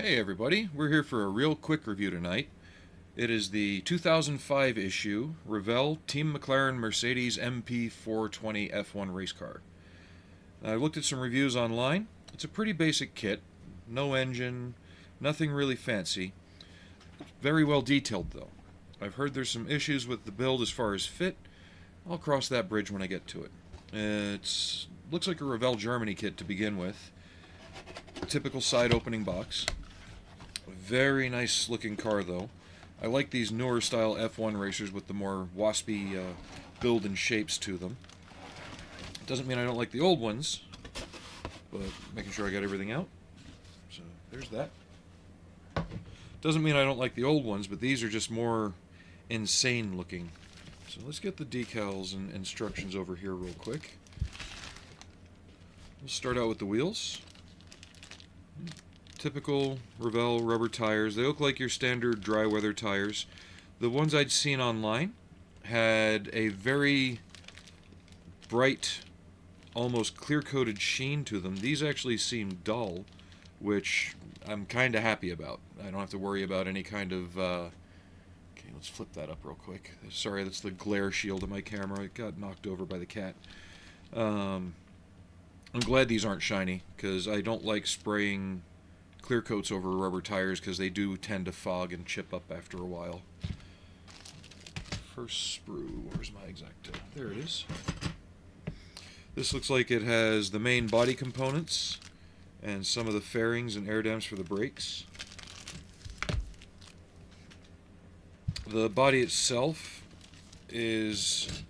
Hey everybody, we're here for a real quick review tonight. It is the 2005 issue Revell Team McLaren Mercedes MP4-20 F1 race car. I looked at some reviews online. It's a pretty basic kit, no engine, nothing really fancy. Very well detailed though. I've heard there's some issues with the build as far as fit. I'll cross that bridge when I get to it. It looks like a Revell Germany kit to begin with. Typical side opening box. Very nice looking car though. I like these newer style F1 racers with the more waspy build and shapes to them. Doesn't mean I don't like the old ones, but making sure I got everything out. So there's that. Doesn't mean I don't like the old ones, but these are just more insane looking. So let's get the decals and instructions over here real quick. We'll start out with the wheels. Typical Revell rubber tires. They look like your standard dry weather tires. The ones I'd seen online had a very bright, almost clear-coated sheen to them. These actually seem dull, which I'm kind of happy about. I don't have to worry about any kind of... Okay, let's flip that up real quick. Sorry, that's the glare shield of my camera. It got knocked over by the cat. I'm glad these aren't shiny, because I don't like spraying clear coats over rubber tires because they do tend to fog and chip up after a while. First sprue, where's my Exacto? There it is. This looks like it has the main body components and some of the fairings and air dams for the brakes. The body itself is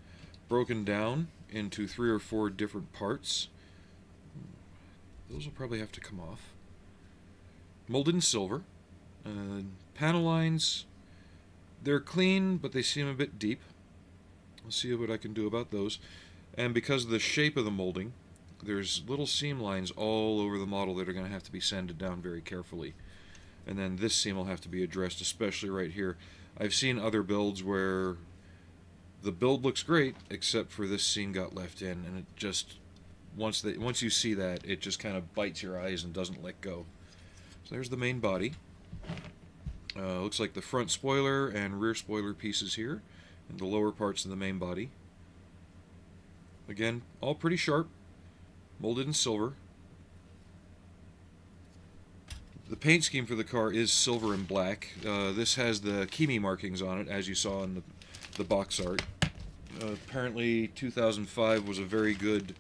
broken down into 3 or 4 different parts. Those will probably have to come off. Molded in silver. Panel lines, they're clean, but they seem a bit deep. Let's see what I can do about those. And because of the shape of the molding, there's little seam lines all over the model that are going to have to be sanded down very carefully. And then this seam will have to be addressed, especially right here. I've seen other builds where the build looks great, except for this seam got left in, and it just, once you see that, it just kind of bites your eyes and doesn't let go. So there's the main body. Looks like the front spoiler and rear spoiler pieces here, and the lower parts of the main body. Again, all pretty sharp, molded in silver. The paint scheme for the car is silver and black. This has the Kimi markings on it, as you saw in the box art. Apparently 2005 was a very good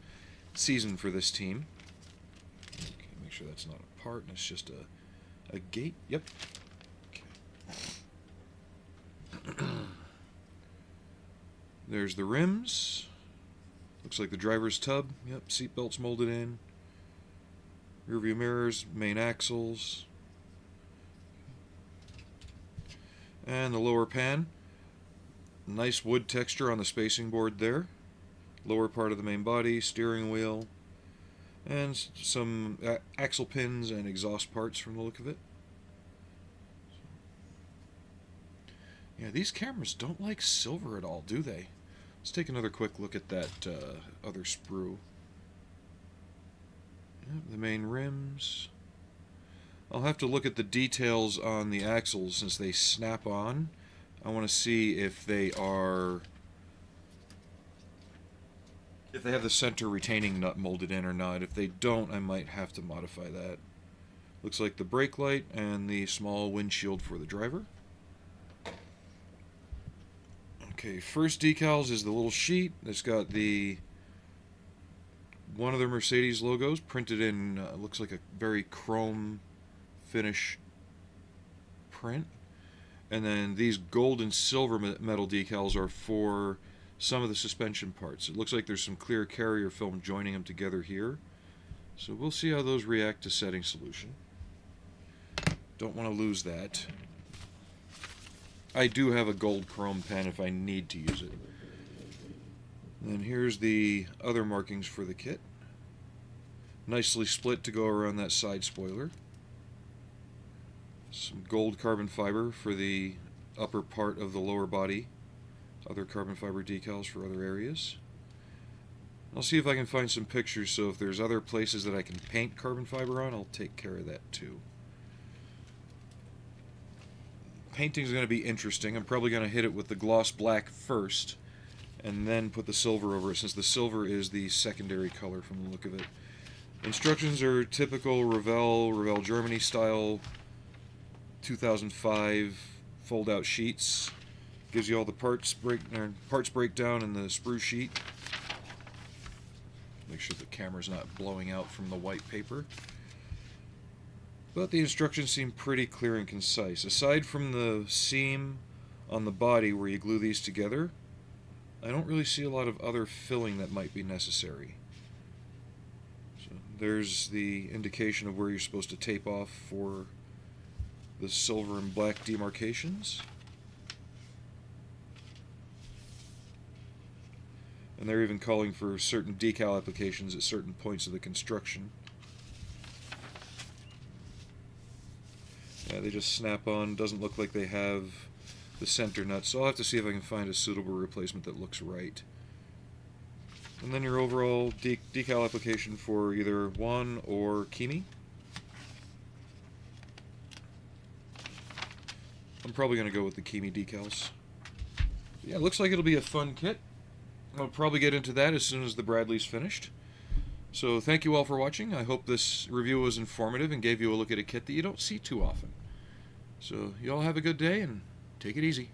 season for this team. Okay, make sure that's not a part and it's just a gate. Yep. Okay. There's the rims. Looks like the driver's tub. Yep, seat belts molded in. Rear view mirrors, main axles. And the lower pan. Nice wood texture on the spacing board there. Lower part of the main body, steering wheel, and some axle pins and exhaust parts from the look of it. Yeah, these cameras don't like silver at all, do they? Let's take another quick look at that other sprue. Yeah, the main rims. I'll have to look at the details on the axles since they snap on. I want to see if they are... if they have the center retaining nut molded in or not. If they don't, I might have to modify that. Looks like the brake light and the small windshield for the driver. Okay, first decals is the little sheet that's got the one of the Mercedes logos printed in looks like a very chrome finish print. And then these gold and silver metal decals are for some of the suspension parts. It looks like there's some clear carrier film joining them together here. So we'll see how those react to setting solution. Don't want to lose that. I do have a gold chrome pen if I need to use it. And here's the other markings for the kit. Nicely split to go around that side spoiler. Some gold carbon fiber for the upper part of the lower body. Other carbon fiber decals for other areas. I'll see if I can find some pictures, so if there's other places that I can paint carbon fiber on, I'll take care of that too. painting is going to be interesting. I'm probably going to hit it with the gloss black first, and then put the silver over it, since the silver is the secondary color from the look of it. Instructions are typical Revell Germany style 2005 fold-out sheets. Gives you all the parts breakdown in the sprue sheet. Make sure the camera's not blowing out from the white paper. But the instructions seem pretty clear and concise. Aside from the seam on the body where you glue these together, I don't really see a lot of other filling that might be necessary. So there's the indication of where you're supposed to tape off for the silver and black demarcations. And they're even calling for certain decal applications at certain points of the construction. Yeah, they just snap on. Doesn't look like they have the center nut, so I'll have to see if I can find a suitable replacement that looks right. And then your overall decal application for either one or Kimi. I'm probably going to go with the Kimi decals. Yeah, it looks like it'll be a fun kit. I'll probably get into that as soon as the Bradley's finished. So thank you all for watching. I hope this review was informative and gave you a look at a kit that you don't see too often. So you all have a good day and take it easy.